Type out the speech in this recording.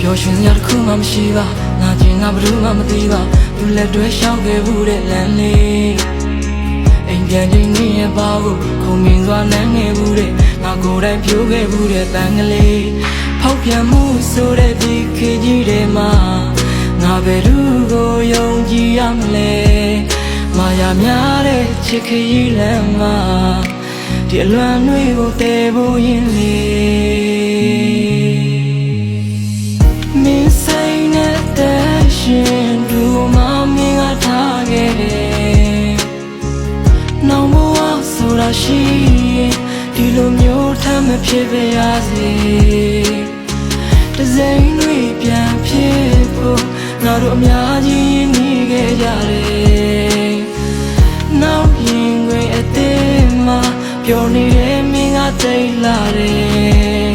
ပျော်ရွှင်စရာတစ်ခုမှမရှိပါငါချင်းငါဘယ်သူမှမသိပါသူလက်တွဲရှောက်ခဲ့ဘူးတဲ့လမ်းလေးအိမ်ပြန်ချိန်နေရပါဘူးခုံမြင်စွာနမ်းခဲ့ဘူးတဲ့ငါကိုယ်တိုင်ပြိုးခဲ့ဘူးတဲ့တန်ကလေးဖောက်ပြန်မှုဆိုတဲ့ဒီခေတ်ကြီးထဲမှာငါဘယ်သူကိုယုံကြည်ရမလဲမာယာများတဲ့ချစ်ခရီးလမ်းမှာဒီအလွမ်းတွေကိုတည်ဖို့ရင်လေမင်းစိတ်နဲ့တည်းရှင်သူမမင်းကထားခဲ့တယ်နောင်ဘဝဆိုတာရှိရင်ဒီလိုမျိုးထမ်းမဖြစ်ပါရစေတစိမ့်တွေပြန်ဖြစ်ဖို့ငါတို့အများကြီးရင်းနှီးခဲ့ကြတယ်နောက်ရင်ခွင်အသေးမှာပျော်နေတဲ့မင်းကတိတ်လာတယ်